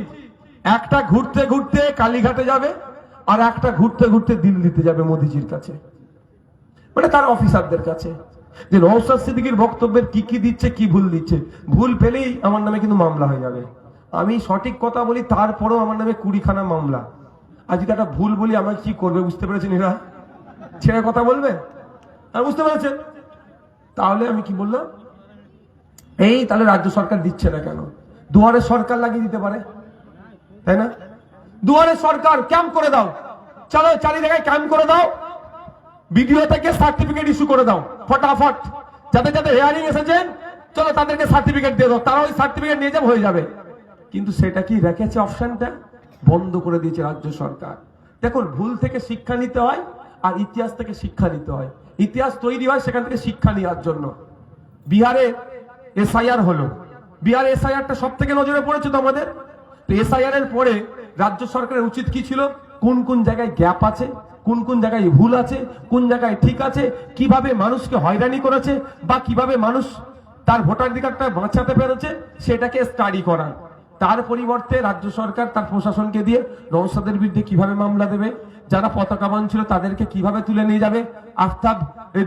একটা ঘুরতে ঘুরতে কালীঘাটে যাবে, আর একটা ঘুরতে ঘুরতে দিল্লিতে যাবে মোদিজির কাছে, মানে তার অফিসারদের কাছে, যে নওশাদ সিদ্দিকীর বক্তব্যের কি দিচ্ছে, কি ভুল দিচ্ছে। ভুল পেলেই আমার নামে কিন্তু মামলা হয়ে যাবে। আমি সঠিক কথা বলি, তারপরেও আমার নামে 20খানা মামলা। আর যদি একটা ভুল বলি, আমাকে কি করবে বুঝতে পেরেছেন? এরা ছেড়ে কথা বলবে, আর বুঝতে পেরেছেন? তাহলে আমি কি বললাম, এই তাহলে রাজ্য সরকার দিচ্ছে না কেন? দুয়ারে সরকার লাগিয়ে দিতে পারে, তাই না? দুয়ারে সরকার ক্যাম্প করে দাও, চলো চারি জায়গায় ক্যাম্প করে দাও, বিডিও থেকে সার্টিফিকেট ইস্যু করে দাও ফটাফট। যাদের হিয়ারিং এসেছেন, চলো তাদেরকে সার্টিফিকেট দিয়ে দাও, তারা ওই সার্টিফিকেট নিয়ে যাবে, হয়ে যাবে। কিন্তু সেটা কি রেখেছে? অপশনটা বন্ধ করে দিয়েছে রাজ্য সরকার। দেখুন ভুল থেকে শিক্ষা নিতে হয়, আর ইতিহাস থেকে শিক্ষা নিতে হয়। ইতিহাস তৈরি হয় সেখান থেকে শিক্ষা নেওয়ার জন্য। বিহারে SIR হলো, বিহারে SIRটা সব থেকে নজরে পড়েছে তো আমাদের। তো SIR এর পরে রাজ্য সরকারের উচিত কি ছিল, কোন কোন জায়গায় গ্যাপ আছে, কোন কোন জায়গায় ভুল আছে, কোন জায়গায় ঠিক আছে, কিভাবে মানুষকে হয়রানি করেছে, বা কিভাবে মানুষ তার ভোটাধিকারটা বাঁচাতে পেরেছে, সেটাকে স্টাডি করা। তার পরিবর্তে রাজ্য সরকার তার প্রশাসনকে দিয়ে নওশাদের বিরুদ্ধে কিভাবে মামলা দেবে, যারা পতাকাবান ছিল তাদেরকে কিভাবে তুলে নিয়ে যাবে, আফতাব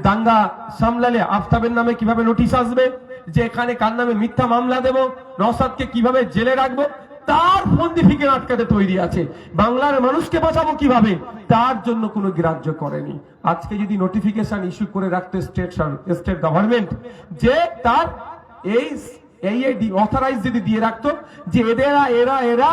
দাঙ্গা সামলালে আফতাবের নামে কিভাবে নোটিশ আসবে, যে এখানে কার নামে মিথ্যা মামলা দেব, নওশাদকে কিভাবে জেলে রাখবো, তার ফন্দি ফিকে আটকাতে তৈরি আছে। বাংলার মানুষকে বাঁচাবো কিভাবে, তার জন্য কোনো গ্রাহ্য করেনি। আজকে যদি নোটিফিকেশন ইস্যু করে রাখতে স্টেট গভর্নমেন্ট, যে তার এই অথরাইজ যদি দিয়ে রাখতো যে এরা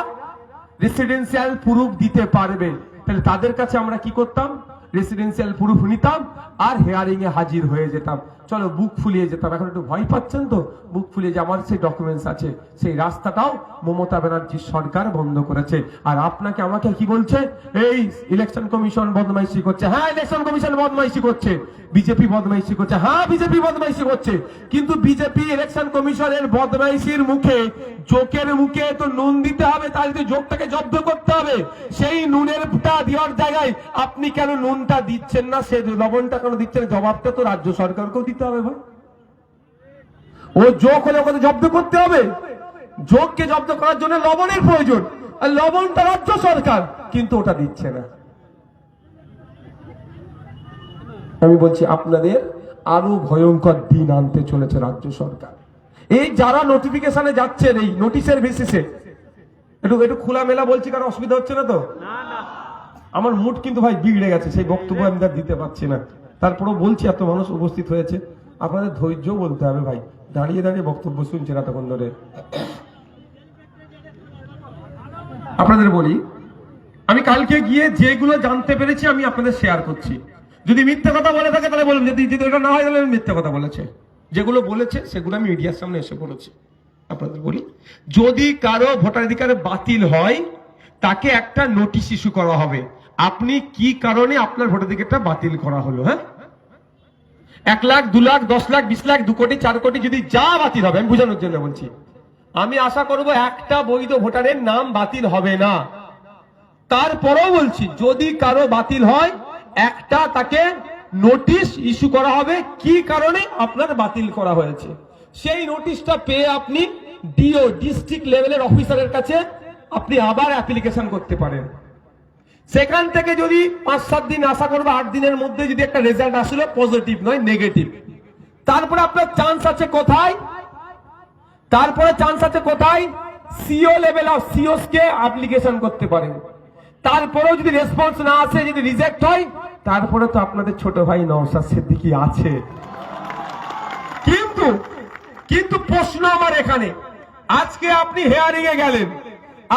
রেসিডেন্সিয়াল প্রুফ দিতে পারবে, তাহলে তাদের কাছে আমরা কি করতাম, রেসিডেন্সিয়াল প্রুফ নিতাম আর হেয়ারিং এ হাজির হয়ে যেতাম। চলো বুক ফুলিয়ে যেতাম। এখন একটু ভয় পাচ্ছেন তো, বুক ফুলিয়ে যে আমার সেই ডকুমেন্টস আছে, সেই রাস্তাটাও মমতা ব্যানার্জির সরকার বন্ধ করেছে। আর আপনাকে আমাকে কি বলছে, এই ইলেকশন কমিশন বদমাইশি করছে। হ্যাঁ, ইলেকশন কমিশন বদমাইশি করছে। বিজেপি বদমাইশি করছে। হ্যাঁ, বিজেপি বদমাইশি করছে। কিন্তু বিজেপি ইলেকশন কমিশনের বদমাইশির মুখে, জোকের মুখে তো নুন দিতে হবে, তাই তো জোকটাকে জব্দ করতে হবে। সেই নুনেরটা দেওয়ার জায়গায় আপনি কেন নুনটা দিচ্ছেন না, সে লবণটা কেন দিচ্ছেন, জবাবটা তো রাজ্য সরকারকেও দিতে হবে ভাই। ও যোগ হলে ওকে জব্দ করতে হবে। যোগকে জব্দ করার জন্য লবণের প্রয়োজন, আর লবণটা রাজ্য সরকার, কিন্তু ওটা দিচ্ছে না। আমি বলছি আপনাদের আরো ভয়ঙ্কর দিন আনতে চলেছে রাজ্য সরকার। এই যারা নোটিফিকেশনে যাচ্ছেন এই নোটিশের বেসিসে, একটু খোলামেলা বলছি, কারণ অসুবিধা হচ্ছে না তো? আমার মুড কিন্তু ভাই বিগড়ে গেছে, সেই বক্তব্য আমি তার দিতে পারছি না। তারপরেও বলছি, এত মানুষ উপস্থিত হয়েছে, আপনাদের ধৈর্য বলতে হবে ভাই। দাঁড়িয়ে দাঁড়িয়ে বক্তব্য শুনছে এতক্ষণ ধরে। আপনাদের বলি, আমি কালকে গিয়ে যেগুলো জানতে পেরেছি আমি আপনাদের শেয়ার করছি। যদি মিথ্যা কথা বলে থাকে তাহলে বলুন, যদি এটা না হয় তাহলে মিথ্যা কথা বলেছে। যেগুলো বলেছে সেগুলো আমি মিডিয়ার সামনে এসে বলেছি। আপনাদের বলি, যদি কারো ভোটাধিকার বাতিল হয় তাকে একটা নোটিশ ইস্যু করা হবে, আপনি কি কারণে আপনার ভোটাধিকারটা বাতিল করা হলো। হ্যাঁ, 1 লাখ, 2 লাখ, 10 লাখ, 20 লাখ, 2 কোটি, 4 কোটি, যদি যা বাতিল হবে, আমি বোঝানোর জন্য বলছি। আমি আশা করব একটা বৈধ ভোটারের নাম বাতিল হবে না। তারপরেও বলছি, যদি কারো বাতিল হয় একটা তাকে নোটিশ ইস্যু করা হবে, কি কারণে আপনার বাতিল করা হয়েছে। সেই নোটিশটা পেয়ে আপনি ডিও, ডিস্ট্রিক্ট লেভেলের অফিসারের কাছে আপনি আবার অ্যাপ্লিকেশন করতে পারেন। সেখান থেকে যদি 5-7 দিন, আশা করবো 8 দিনের মধ্যে যদি একটা রেজাল্ট আসলে পজিটিভ নয় নেগেটিভ, তারপরে আপনার চান্স আছে কোথায়, সিও লেভেল অফ সিওস কে অ্যাপ্লিকেশন করতে পারেন। তারপরেও যদি রেসপন্স না আসে, যদি রিজেক্ট হয়, তারপরে তো আপনাদের ছোট ভাই নওশাদ সিদ্দিকী আছে। কিন্তু প্রশ্ন আমার এখানে, আজকে আপনি হেয়ারিং এ গেলেন,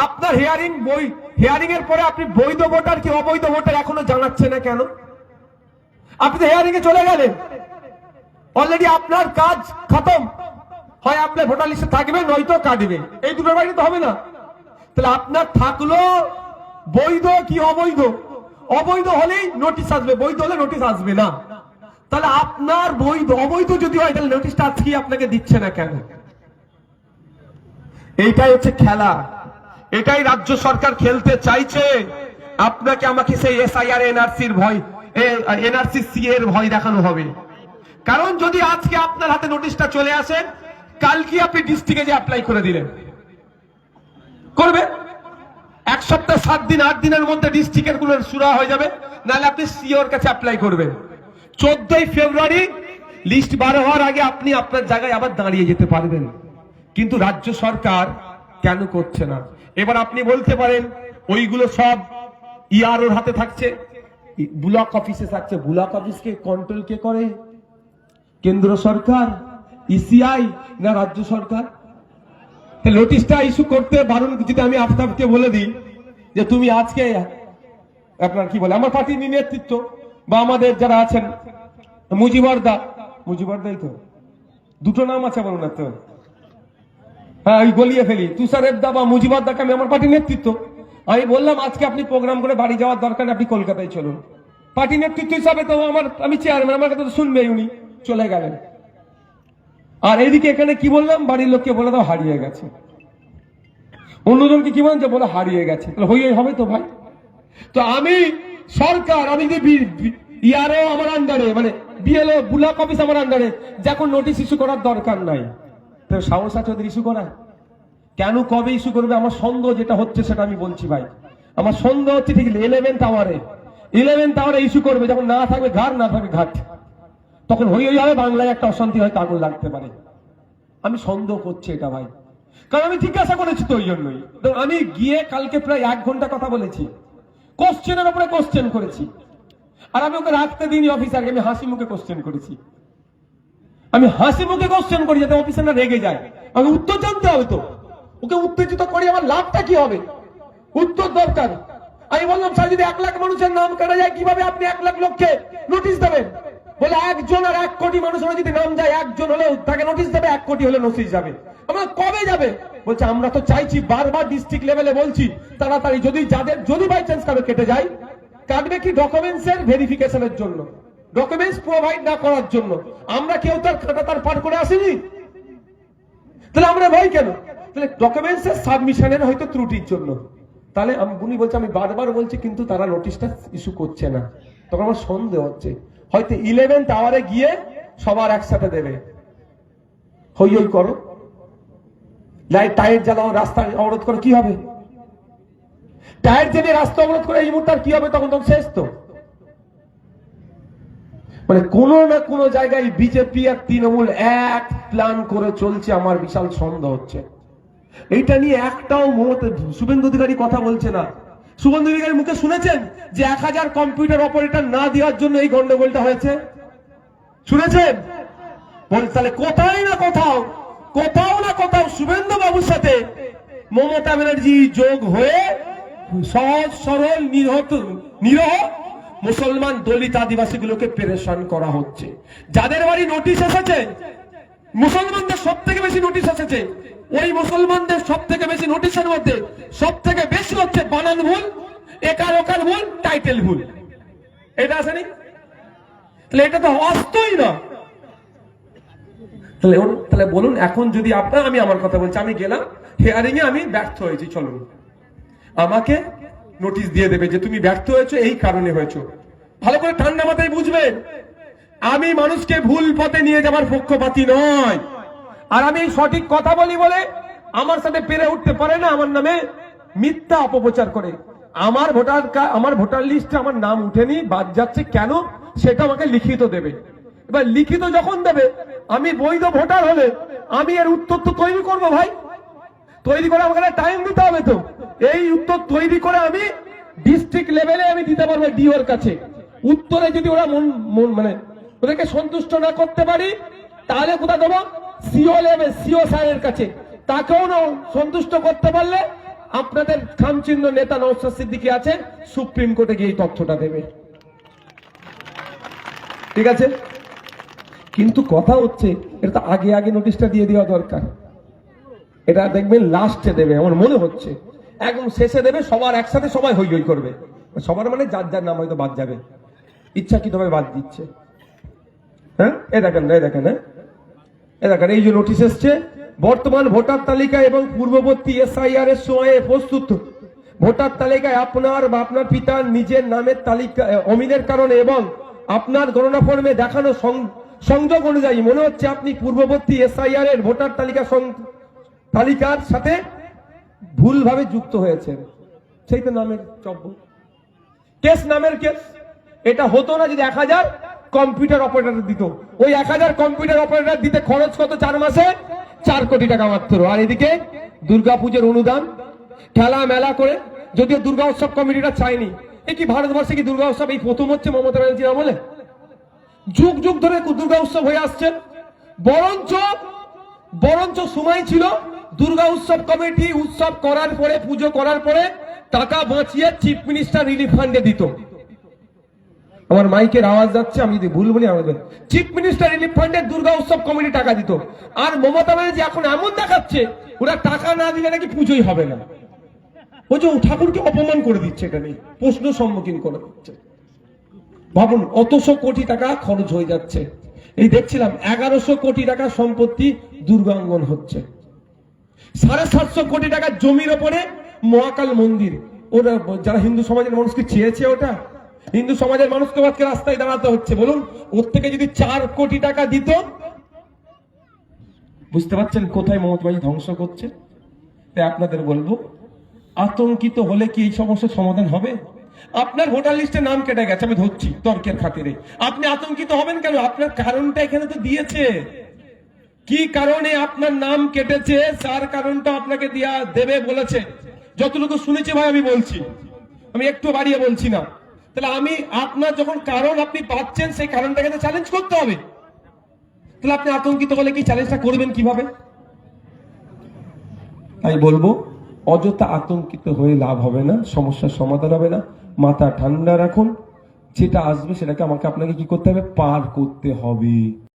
আপনার হেয়ারিং এর পরে আপনি বৈধ ভোটার কি অবৈধ ভোটার এখনো জানাচ্ছে না কেন? আপনি তো হেয়ারিং এ চলে গেলেন, অলরেডি আপনার কাজ খতম। হয় আপনার ভোটার লিস্টে থাকবে, নয়তো কাটবে, এই দুটোর বাইরে তো হবে না। তাহলে আপনার থাকলো বৈধ কি অবৈধ? অবৈধ হলেই নোটিশ আসবে, বৈধ হলে নোটিশ আসবে না। তাহলে আপনার অবৈধ যদি হয়, তাহলে নোটিশটা আজকে আপনাকে দিচ্ছে না কেন? এইটাই হচ্ছে খেলা, এটাই রাজ্য সরকার খেলতে চাইছে। আপনাকে আমাকে সেই এসআইআর এনআরসির ভয়, এনআরসি সি এর ভয় দেখানো হবে। কারণ যদি আজকে আপনার হাতে নোটিশটা চলে আসে, কালকে আপনি ডিস্ট্রিক্টে যে অ্যাপ্লাই করে দিলেন, করবে 1 সপ্তাহ, 7 দিন, 8 দিনের মধ্যে ডিস্ট্রিক্টের গুলো শুরু হয়ে যাবে, নাহলে আপনি সিওর কাছে অ্যাপ্লাই করবেন। 14ই ফেব্রুয়ারি লিস্ট বার হওয়ার আগে আপনি আপনার জায়গায় আবার দাঁড়িয়ে যেতে পারবেন। কিন্তু রাজ্য সরকার কেন করছে না? এবার আপনি বলতে পারেন ওইগুলো সব ইআরওর হাতে থাকছে, ব্লক অফিসে থাকছে। ব্লক অফিসকে কন্ট্রোল কে করে? কেন্দ্র সরকার, ইসিআই না রাজ্য সরকার? নোটিশটা ইস্যু করতে বারণ, যদি আমি আফতাবকে বলে দিই যে তুমি আজকে আপনার কি বলে আমার পার্টির নেতৃত্ব বা আমাদের যারা আছেন, মুজিবরদাই তো দুটো নাম আছে বলুন না তো, হ্যাঁ ওই গলিয়ে ফেলি, তুষারেবদা বা মুজিবরদাকে আমি আমার পার্টির নেতৃত্ব, আমি বললাম আজকে আপনি প্রোগ্রাম করে বাড়ি যাওয়ার দরকার নেই, আপনি কলকাতায় চলুন। পার্টি নেতৃত্ব হিসাবে তো আমি চেয়ারম্যান, আমার কথা তো শুনবেই, উনি চলে গেলেন। আর এইদিকে এখানে কি বললাম, বাড়ির লোককে বলে দাও হারিয়ে গেছে, অন্যজনকে কি বলেন যে বলে হারিয়ে গেছে, তাহলে হয়ে হবে তো ভাই। তো আমি সরকার, আমি যদি ইআরও আমার আন্ডারে, মানে বিএলও ব্লক অফিস আমার আন্ডারে, যখন নোটিশ ইস্যু করার দরকার নাই, তো সাহস আছে ওদের ইস্যু করা? কেন, কবে ইস্যু করবে? আমার সন্দেহ যেটা হচ্ছে সেটা আমি বলছি ভাই, আমার সন্দেহ হচ্ছে ঠিক 11th আওয়ারে ইস্যু করবে, যখন না থাকবে ঘাট, না থাকবে ঘাট, তখন হয়ে হবে, বাংলায় একটা অশান্তি হয়তো আগুন লাগতে পারে। আমি সন্দেহ করছি এটা ভাই, কারণ আমি জিজ্ঞাসা করেছি তো, ওই জন্যই আমি গিয়ে কালকে প্রায় 1 ঘন্টা কথা বলেছি, কোশ্চেনের উপরে কোশ্চেন করেছি। আর আমি ওকে রাখতে দিইনি অফিসারকে, আমি হাসি মুখে কোশ্চেন করেছি। আমি হাসি মুখে কোশ্চেন করি যাতে অফিসার না রেগে যায়। আমি উত্তর জানতে হবে তো, ওকে উত্তেজিত করি আমার লাভটা কি হবে? উত্তর দরকার। আমি বললাম স্যার যদি 1 লাখ মানুষের নাম কাটা যায় কিভাবে আপনি 1 লাখ লোককে নোটিশ দেবেন? বলে একজন আর 1 কোটি মানুষের যদি নাম যায়, একজন হলেও তাকে নোটিশ দেবে, 1 কোটি হলে নোটিশ যাবে। আমরা কবে যাবে? বলছে আমরা তো চাইছি, বারবার ডিস্ট্রিক্ট লেভেলে বলছি তাড়াতাড়ি, যদি বাই চান্স কারো কেটে যায়, কাটবে কি ডকুমেন্টস এর ভেরিফিকেশনের জন্য, ডকুমেন্টস প্রোভাইড না করার জন্য। আমরা কেউ তার খাতা তার পার করে আসিনি, তাহলে আমরা ভয় কেন? তাহলে ডকুমেন্টস এর সাবমিশনের হয়তো ত্রুটির জন্য। তাহলে উনি বলছে আমি বারবার বলছি কিন্তু তারা নোটিশটা ইস্যু করছে না। তখন আমার সন্দেহ হচ্ছে হয়তো 11th আওয়ারে গিয়ে সবার একসাথে দেবে। হই হই করো, লাইট টায়ার জ্বালাও, রাস্তা অবরোধ করো, কি হবে? টায়ার জ্বালিয়ে রাস্তা অবরোধ করে এই মুহূর্তে কি হবে? তখন শেষ তো। মানে কোনো না কোনো জায়গায় বিজেপি আর তৃণমূল এক প্ল্যান করে চলছে। আমার বিশাল সন্দেহ হচ্ছে এইটা নিয়ে। একটাও শুভেন্দু অধিকারী কথা বলছে না। শুভেন্দু অধিকারী মুখে শুনেছেন যে 1000 কম্পিউটার অপারেটর না দেওয়ার জন্য এই গন্ডগোলটা হয়েছে? শুনেছেন? তাহলে কোথায় না কোথাও শুভেন্দু বাবুর সাথে মমতা ব্যানার্জি যোগ হয়ে সহজ সরল নিরহ মুসলমান দলিত আদিবাসীগুলোকে পেরেশান করা হচ্ছে। যাদের বাড়ি নোটিশ এসেছে, মুসলমানদের সব থেকে বেশি নোটিশ এসেছে, ওই মুসলমানদের সব থেকে বেশি নোটিশের মধ্যে সব থেকে বেশি হচ্ছে বানান ভুল, একার ওকার ভুল, টাইটেল ভুল। এটা আসেনি? তাহলে এটা তো অস্তই না। তাহলে বলুন, এখন যদি আপনার, আমি আমার কথা বলছি, আমি গেলাম হিয়ারিং এ, আমি ব্যর্থ হয়েছি, চলুন আমাকে নোটিশ দিয়ে দেবে যে তুমি ব্যর্থ হয়েছো, এই কারণে হয়েছো। ভালো করে ঠান্ডা মাথায় বুঝবেন, আমি মানুষকে ভুল পথে নিয়ে যাবার পক্ষপাতী নয়। আর আমি সঠিক কথা বলি বলে আমার সাথে পেরে উঠতে পারে না, আমার নামে মিথ্যা অপপ্রচার করে। আমার ভোটার লিস্টে আমার নাম উঠেনি, বাদ যাচ্ছে কেন, সেটা আমাকে লিখিত দেবে। এবার লিখিত যখন দেবে, আমি বৈধ ভোটার হলে আমি এর উত্তর তো তৈরি করবো ভাই। তৈরি করে আমাকে টাইম দিতে হবে তো। এই উত্তর তৈরি করে আমি ডিস্ট্রিক্ট লেভেলে আমি দিতে পারবো ডিওর কাছে। উত্তরে যদি ওরা মানে ওদেরকে সন্তুষ্ট না করতে পারি, তাহলে কোথায় দেবো? সিও লেভেল, সিও স্যারের কাছে। তাকেও না সন্তুষ্ট করতে পারলে আপনাদের খামচিহ্ন নেতা নওশাদ সিদ্দিকী আছে, সুপ্রিম কোর্টে গিয়ে এই তথ্যটা দেবে। ঠিক আছে? কিন্তু কথা হচ্ছে এটা তো আগে নোটিশটা দিয়ে দেওয়া দরকার। এটা দেখবেন লাস্টে দেবে, আমার মনে হচ্ছে একদম শেষে দেবে, সবার একসাথে সবাই হই হই করবে। সবার মানে যার নাম হয়তো বাদ যাবে, ইচ্ছাকৃতভাবে বাদ দিচ্ছে। হ্যাঁ, দেখেন এই যে নোটিশ এসছে, বর্তমান ভোটার তালিকা এবং পূর্ববর্তী SIR এর সময়ে প্রস্তুত ভোটার তালিকায় আপনার বা আপনার পিতার নিজের নামের তালিকা অমিলের কারণে এবং আপনার গণনা ফর্মে দেখানো সংযোগ অনুযায়ী মনে হচ্ছে আপনি পূর্ববর্তী SIR এর ভোটার তালিকার সাথে ভুলভাবে যুক্ত হয়েছেন। সেই তো নামের নামের কেস। এটা হতো না যদি 1000 কম্পিউটার অপারেটর দিত। ওই 1000 কম্পিউটার অপারেটর দিতে খরচ কত? 4 মাসে 4 কোটি টাকা মাত্র। আর এদিকে দুর্গাপুজোর অনুদান, খেলা মেলা করে, যদিও দুর্গা উৎসব কমিটিটা চায়নি। এ কি ভারতবর্ষে কি দুর্গা উৎসব এই প্রথম হচ্ছে মমতা ব্যানার্জির আমলে? যুগ যুগ ধরে দুর্গা উৎসব হয়ে আসছে। বরঞ্চ সময় ছিল দুর্গা উৎসব কমিটি উৎসব করার পরে, পুজো করার পরে টাকা বাঁচিয়ে চিফ মিনিস্টার রিলিফ ফান্ডে দিত। আমার মাইকের আওয়াজ যাচ্ছে, আমি যদি ভুল বলি আমাদের চিফ মিনিস্টার রিলিফ ফান্ডে দুর্গা উৎসব কমিটি টাকা দিত। আর মমতা ব্যানার্জি এখন এমন দেখাচ্ছে ওরা টাকা না দিলে নাকি পুজোই হবে না। ও যে ঠাকুরকে অপমান করে দিচ্ছে, এটা নিয়ে প্রশ্ন সম্মুখীন করে দিচ্ছে। ভাবুন, অতশো কোটি টাকা খরচ হয়ে যাচ্ছে। এই দেখছিলাম 1100 কোটি টাকা সম্পত্তি দুর্গাঙ্গন হচ্ছে, 750 কোটি টাকা জমির ওপরে মহাকাল মন্দির। ওরা যারা হিন্দু সমাজের মানুষকে চেয়েছে, ওটা হিন্দু সমাজের মানুষকে আজকে রাস্তায় দাঁড়াতে হচ্ছে। বলুন, ওর থেকে যদি 4 কোটি টাকা দিত, বুঝতে পারছেন কোথায় মমতা ব্যানার্জি ধ্বংস করছে। তাই আপনাদের বলবো, আতঙ্কিত হলে কি এই সমস্যার সমাধান হবে? আপনার ভোটার লিস্টে নাম কেটে গেছে, আমি ধরছি তর্কের খাতিরে, আপনি আতঙ্কিত হবেন কেন? আপনার কারণটা এখানে তো দিয়েছে। কি কারণে আপনার নাম কেটেছে, তার কারণটা আপনাকে দেবে বলেছে। যতটুকু শুনেছি ভাই আমি বলছি, আমি একটু বাড়িয়ে বলছি না। তাহলে আমি আপনার যখন কারণ আপনি পাচ্ছেন, সেই কারণটাকে তো চ্যালেঞ্জ করতে হবে। তাহলে আপনি আতঙ্কিত হলে কি চ্যালেঞ্জটা করবেন কিভাবে? আমি বলবো অযথা আতঙ্কিত হয়ে লাভ হবে না, সমস্যার সমাধান হবে না। মাথা ঠান্ডা রাখুন, যেটা আসবে সেটাকে আমাকে আপনাকে কি করতে হবে, পার করতে হবে।